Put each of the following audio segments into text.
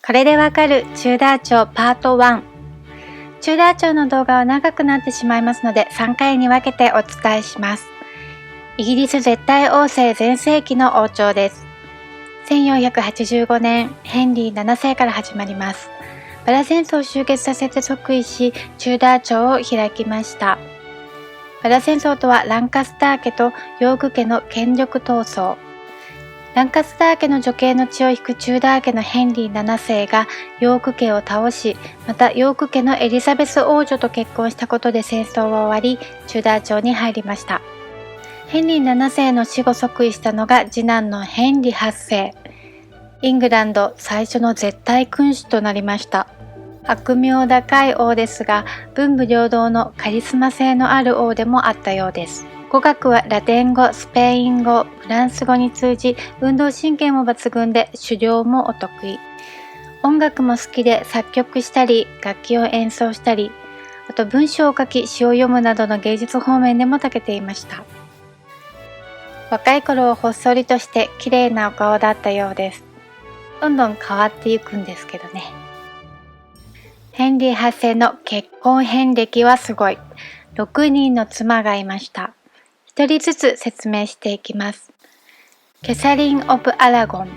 これでわかるチューダー朝パート1。チューダー朝の動画は長くなってしまいますので3回に分けてお伝えします。イギリス絶対王政全盛期の王朝です。1485年、ヘンリー7世から始まります。バラ戦争を終結させて即位し、チューダー朝を開きました。バラ戦争とはランカスター家とヨーク家の権力闘争。ランカスター家の女系の血を引くチューダー家のヘンリー7世がヨーク家を倒し、またヨーク家のエリザベス王女と結婚したことで戦争は終わり、チューダー朝に入りました。ヘンリー7世の死後即位したのが次男のヘンリー8世。イングランド最初の絶対君主となりました。悪名高い王ですが、文武両道のカリスマ性のある王でもあったようです。語学はラテン語、スペイン語、フランス語に通じ、運動神経も抜群で狩猟もお得意。音楽も好きで作曲したり、楽器を演奏したり、あと文章を書き、詩を読むなどの芸術方面でも長けていました。若い頃はほっそりとして綺麗なお顔だったようです。どんどん変わっていくんですけどね。ヘンリー8世の結婚遍歴はすごい。6人の妻がいました。一人ずつ説明していきます。キャサリン・オブ・アラゴン。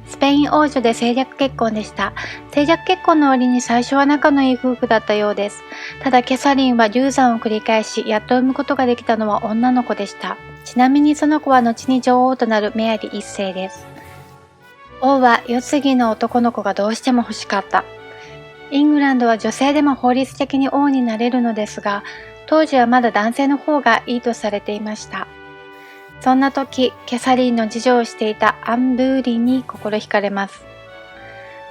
スペイン王女で政略結婚でした。政略結婚の折に最初は仲のいい夫婦だったようです。ただキャサリンは流産を繰り返し、やっと産むことができたのは女の子でした。ちなみにその子は後に女王となるメアリー1世です。王は世継ぎの男の子がどうしても欲しかった。イングランドは女性でも法律的に王になれるのですが、当時はまだ男性の方がいいとされていました。そんな時、キャサリンの次女をしていたアン・ブーリンに心惹かれます。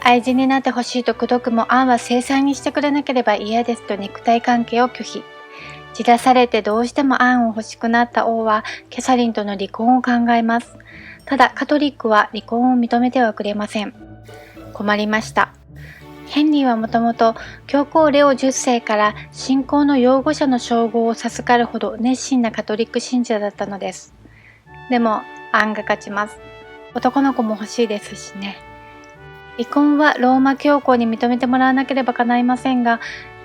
愛人になってほしいと口説くもアンは正妻にしてくれなければ嫌ですと肉体関係を拒否。じらされてどうしてもアンを欲しくなった王はキャサリンとの離婚を考えます。ただカトリックは離婚を認めてはくれません。困りました。ヘンリーはもともと教皇レオ10世から信仰の擁護者の称号を授かるほど熱心なカトリック信者だったのです。でもアンが勝ちます。男の子も欲しいですしね。離婚はローマ教皇に認めてもらわなければ叶いませんが、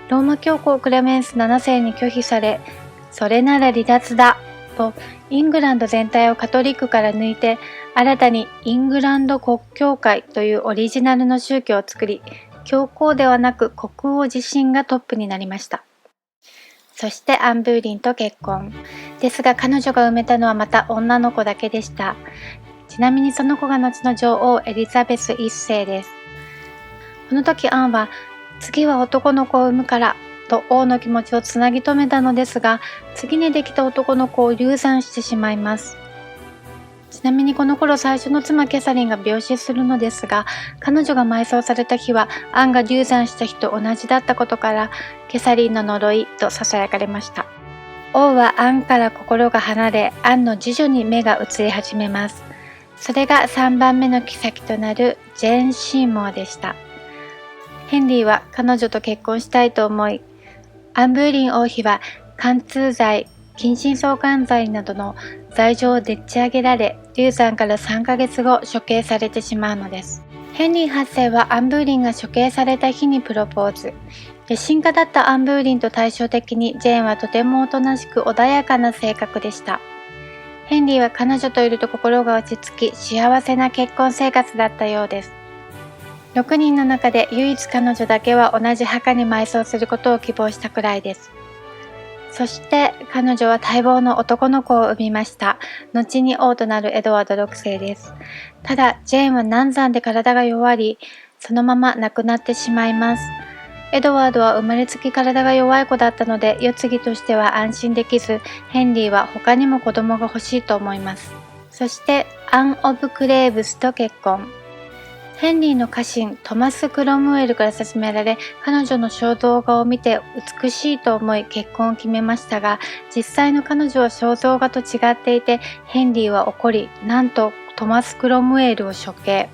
ローマ教皇クレメンス7世に拒否され、それなら離脱だとイングランド全体をカトリックから抜いて、新たにイングランド国教会というオリジナルの宗教を作り、教皇ではなく国王自身がトップになりました。そしてアン・ブーリンと結婚。ですが彼女が産めたのはまた女の子だけでした。ちなみにその子が後の女王エリザベス1世です。この時アンは次は男の子を産むからと王の気持ちをつなぎ止めたのですが、次にできた男の子を流産してしまいます。ちなみにこの頃最初の妻キャサリンが病死するのですが、彼女が埋葬された日はアンが流産した日と同じだったことからキャサリンの呪いと囁かれました。王はアンから心が離れ、アンの次女に目が移り始めます。それが3番目の妃となるジェーン・シーモアでした。ヘンリーは彼女と結婚したいと思い、アン・ブーリン王妃は貫通罪、近親相関罪などの罪状をでっち上げられ、流産から3ヶ月後処刑されてしまうのです。ヘンリー8世はアン・ブーリンが処刑された日にプロポーズ。野心家だったアン・ブーリンと対照的にジェーンはとてもおとなしく穏やかな性格でした。ヘンリーは彼女といると心が落ち着き、幸せな結婚生活だったようです。6人の中で唯一彼女だけは同じ墓に埋葬することを希望したくらいです。そして彼女は待望の男の子を産みました。後に王となるエドワード6世です。ただジェーンは難産で体が弱り、そのまま亡くなってしまいます。エドワードは生まれつき体が弱い子だったので、世継ぎとしては安心できず、ヘンリーは他にも子供が欲しいと思います。そしてアン・オブ・クレーブスと結婚。ヘンリーの家臣トマス・クロムウェルから勧められ、彼女の肖像画を見て美しいと思い結婚を決めましたが、実際の彼女は肖像画と違っていて、ヘンリーは怒り、なんとトマス・クロムウェルを処刑。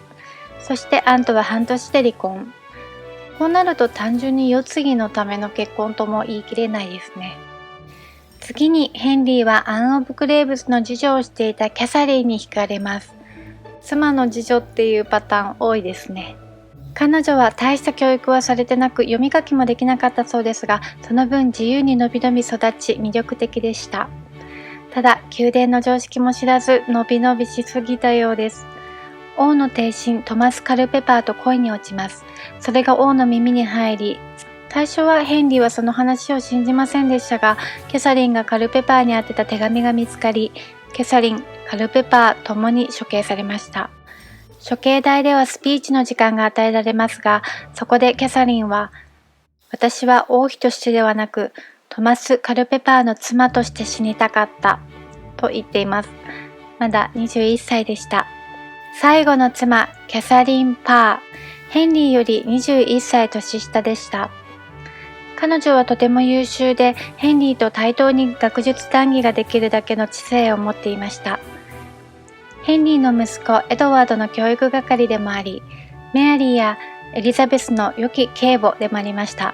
そしてアンとは半年で離婚。こうなると単純に世継ぎのための結婚とも言い切れないですね。次にヘンリーはアン・オブ・クレーブスの次女をしていたキャサリンに惹かれます。妻の次女っていうパターン多いですね。彼女は大した教育はされてなく、読み書きもできなかったそうですが、その分自由にのびのび育ち魅力的でした。ただ、宮殿の常識も知らず、のびのびしすぎたようです。王の帝臣トマス・カルペパーと恋に落ちます。それが王の耳に入り、最初はヘンリーはその話を信じませんでしたが、キャサリンがカルペパーに宛てた手紙が見つかり、キャサリン、カルペパーともに処刑されました。処刑台ではスピーチの時間が与えられますが、そこでキャサリンは、私は王妃としてではなく、トマス・カルペパーの妻として死にたかった、と言っています。まだ21歳でした。最後の妻、キャサリン・パー、ヘンリーより21歳年下でした。彼女はとても優秀で、ヘンリーと対等に学術談義ができるだけの知性を持っていました。ヘンリーの息子エドワードの教育係でもあり、メアリーやエリザベスの良き警母でもありました。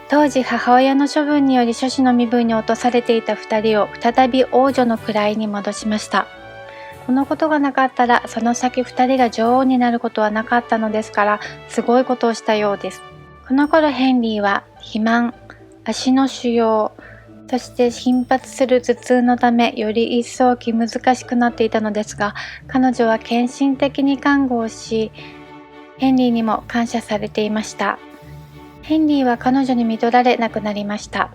当時母親の処分により諸子の身分に落とされていた2人を再び王女の位に戻しました。このことがなかったらその先2人が女王になることはなかったのですから、すごいことをしたようです。この頃ヘンリーは肥満、足の腫瘍、そして頻発する頭痛のためより一層気難しくなっていたのですが、彼女は献身的に看護をし、ヘンリーにも感謝されていました。ヘンリーは彼女に見とられ亡くなりました。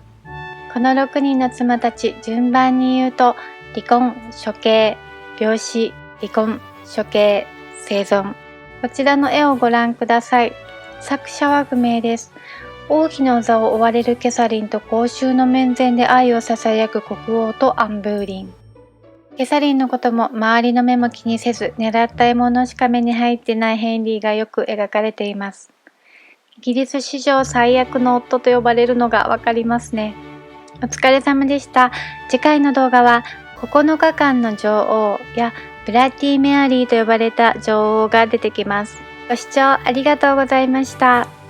この6人の妻たち、順番に言うと、離婚、処刑、病死、離婚、処刑、生存。こちらの絵をご覧ください。作者は不明です。王妃の座を追われるキャサリンと公衆の面前で愛を囁く国王とアンブーリン。キャサリンのことも周りの目も気にせず、狙った獲物しか目に入ってないヘンリーがよく描かれています。イギリス史上最悪の夫と呼ばれるのがわかりますね。お疲れ様でした。次回の動画は9日間の女王やブラッディ・メアリーと呼ばれた女王が出てきます。ご視聴ありがとうございました。